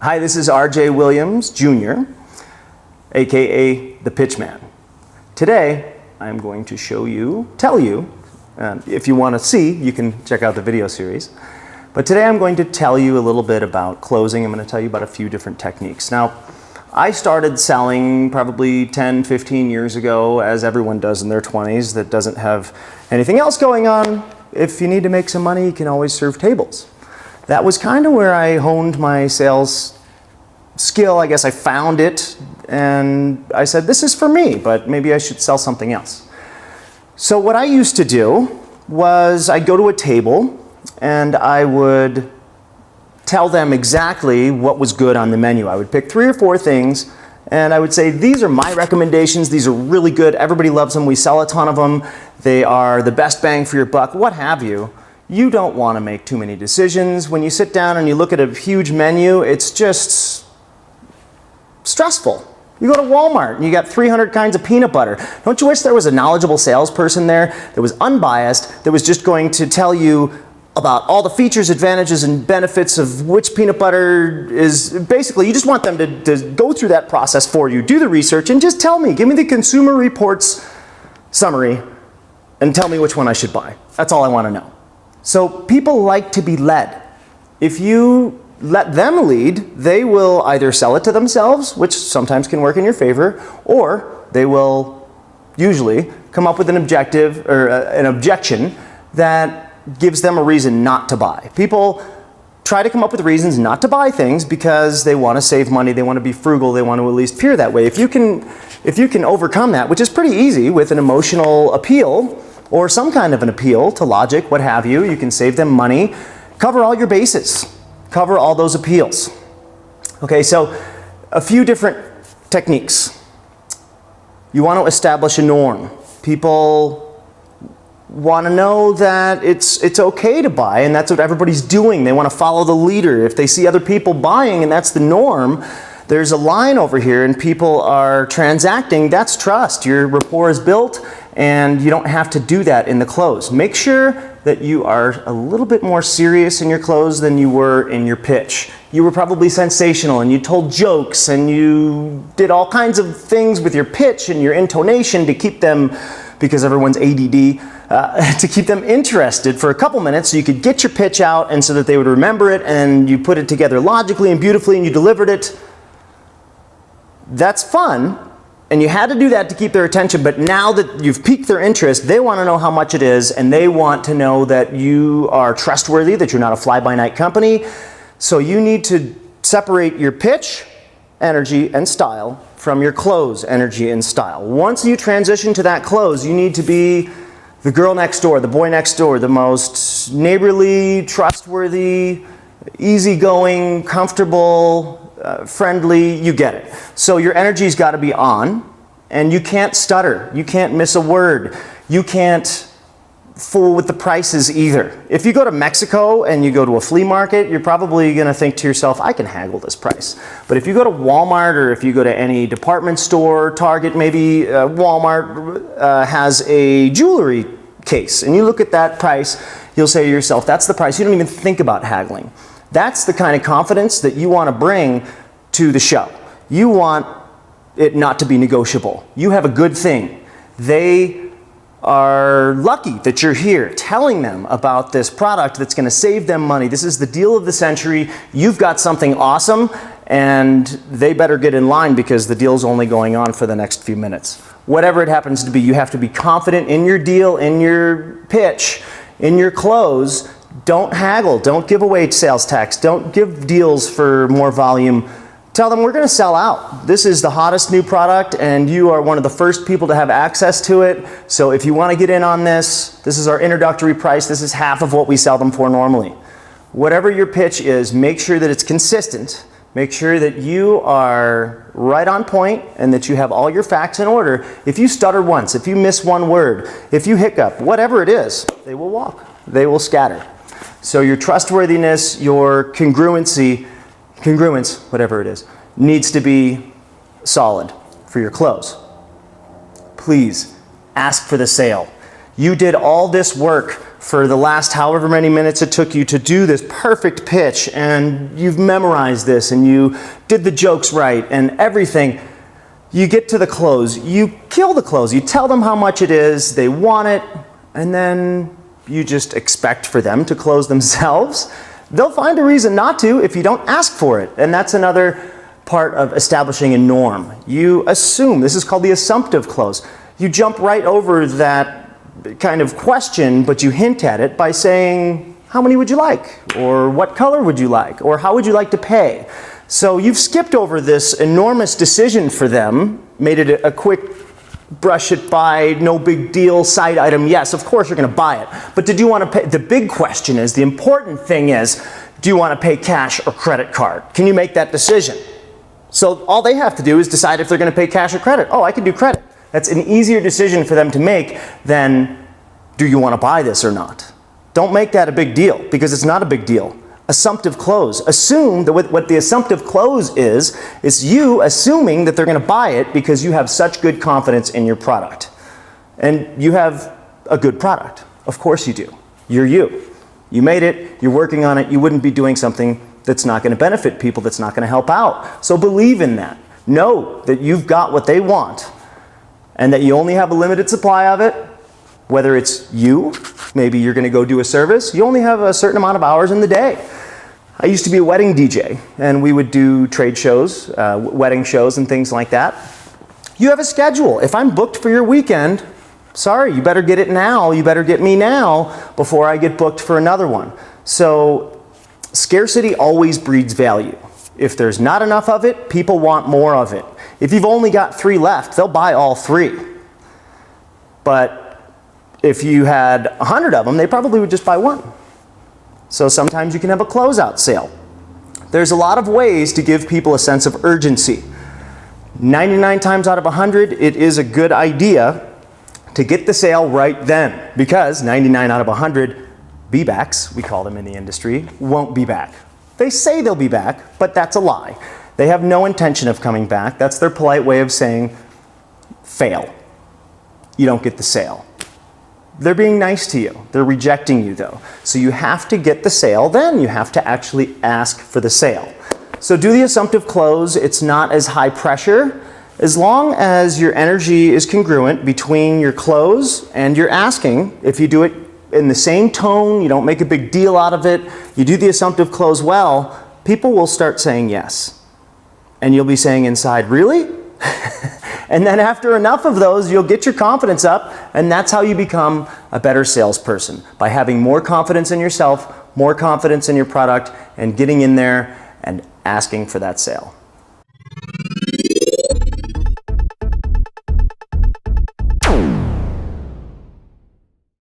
Hi, this is R.J. Williams, Jr., aka the Pitchman. Today, I'm going to tell you, if you want to see, you can check out the video series. But today I'm going to tell you a little bit about closing. I'm going to tell you about a few different techniques. Now, I started selling probably 10, 15 years ago, as everyone does in their 20s that doesn't have anything else going on. If you need to make some money, you can always serve tables. That was kind of where I honed my sales skill. I guess I found it and I said, this is for me, but maybe I should sell something else. So what I used to do was I'd go to a table and I would tell them exactly what was good on the menu. I would pick 3 or 4 things and I would say, these are my recommendations. These are really good. Everybody loves them. We sell a ton of them. They are the best bang for your buck, what have you. You don't want to make too many decisions. When you sit down and you look at a huge menu, it's just stressful. You go to Walmart and you got 300 kinds of peanut butter. Don't you wish there was a knowledgeable salesperson there that was unbiased, that was just going to tell you about all the features, advantages, and benefits of which peanut butter is. Basically, you just want them to go through that process for you, do the research, and just tell me, give me the Consumer Reports summary and tell me which one I should buy. That's all I want to know. So people like to be led. If you let them lead, they will either sell it to themselves, which sometimes can work in your favor, or they will usually come up with an objective or an objection that gives them a reason not to buy. People try to come up with reasons not to buy things because they want to save money, they want to be frugal, they want to at least appear that way. If you can overcome that, which is pretty easy with an emotional appeal, or some kind of an appeal to logic, what have you. You can save them money. Cover all your bases. Cover all those appeals. Okay, so a few different techniques. You want to establish a norm. People want to know that it's okay to buy, and that's what everybody's doing. They want to follow the leader. If they see other people buying and that's the norm, there's a line over here and people are transacting, that's trust. Your rapport is built and you don't have to do that in the close. Make sure that you are a little bit more serious in your close than you were in your pitch. You were probably sensational and you told jokes and you did all kinds of things with your pitch and your intonation to keep them, because everyone's ADD, to keep them interested for a couple minutes so you could get your pitch out and so that they would remember it, and you put it together logically and beautifully and you delivered it. That's fun. And you had to do that to keep their attention, but now that you've piqued their interest, they want to know how much it is, and they want to know that you are trustworthy, that you're not a fly-by-night company. So you need to separate your pitch, energy, and style from your close, energy, and style. Once you transition to that close, you need to be the girl next door, the boy next door, the most neighborly, trustworthy, easygoing, comfortable, friendly, you get it. So your energy's got to be on, and you can't stutter. You can't miss a word. You can't fool with the prices either. If you go to Mexico and you go to a flea market, you're probably going to think to yourself, I can haggle this price. But if you go to Walmart, or if you go to any department store, Target, maybe Walmart has a jewelry case, and you look at that price, you'll say to yourself, that's the price. You don't even think about haggling. That's the kind of confidence that you want to bring to the show. You want it not to be negotiable. You have a good thing. They are lucky that you're here telling them about this product that's going to save them money. This is the deal of the century. You've got something awesome, and they better get in line because the deal's only going on for the next few minutes. Whatever it happens to be, you have to be confident in your deal, in your pitch, in your close. Don't haggle. Don't give away sales tax. Don't give deals for more volume. Tell them we're going to sell out. This is the hottest new product and you are one of the first people to have access to it. So if you want to get in on this, this is our introductory price. This is half of what we sell them for normally. Whatever your pitch is, make sure that it's consistent. Make sure that you are right on point and that you have all your facts in order. If you stutter once, if you miss one word, if you hiccup, whatever it is, they will walk. They will scatter. So your trustworthiness, your congruence, whatever it is, needs to be solid for your close. Please ask for the sale. You did all this work for the last however many minutes it took you to do this perfect pitch, and you've memorized this, and you did the jokes right and everything. You get to the close, you kill the close, you tell them how much it is, they want it, and then you just expect for them to close themselves. They'll find a reason not to if you don't ask for it, and that's another part of establishing a norm. You assume, this is called the assumptive close. You jump right over that kind of question, but you hint at it by saying, how many would you like? Or what color would you like? Or how would you like to pay? So you've skipped over this enormous decision for them, made it a quick brush it by, no big deal, side item. Yes, of course you're going to buy it. But did you want to pay? The big question is, the important thing is, do you want to pay cash or credit card? Can you make that decision? So all they have to do is decide if they're going to pay cash or credit. Oh, I can do credit. That's an easier decision for them to make than, do you want to buy this or not? Don't make that a big deal, because it's not a big deal. Assumptive close. Assume that what the assumptive close is you assuming that they're going to buy it because you have such good confidence in your product. And you have a good product. Of course you do. You're you. You made it, you're working on it, you wouldn't be doing something that's not going to benefit people, that's not going to help out. So believe in that. Know that you've got what they want, and that you only have a limited supply of it. Whether it's you, maybe you're going to go do a service, you only have a certain amount of hours in the day. I used to be a wedding DJ, and we would do trade shows, wedding shows and things like that. You have a schedule. If I'm booked for your weekend, sorry, you better get it now, you better get me now before I get booked for another one. So scarcity always breeds value. If there's not enough of it, people want more of it. If you've only got 3 left, they'll buy all 3. But if you had 100 of them, they probably would just buy 1. So sometimes you can have a closeout sale. There's a lot of ways to give people a sense of urgency. 99 times out of 100, it is a good idea to get the sale right then, because 99 out of 100 be-backs, we call them in the industry, won't be back. They say they'll be back, but that's a lie. They have no intention of coming back. That's their polite way of saying, fail. You don't get the sale. They're being nice to you. They're rejecting you though. So you have to get the sale then. You have to actually ask for the sale. So do the assumptive close. It's not as high pressure. As long as your energy is congruent between your close and your asking, if you do it in the same tone, you don't make a big deal out of it, you do the assumptive close well, people will start saying yes. And you'll be saying inside, really? And then after enough of those, you'll get your confidence up, and that's how you become a better salesperson, by having more confidence in yourself, more confidence in your product, and getting in there and asking for that sale.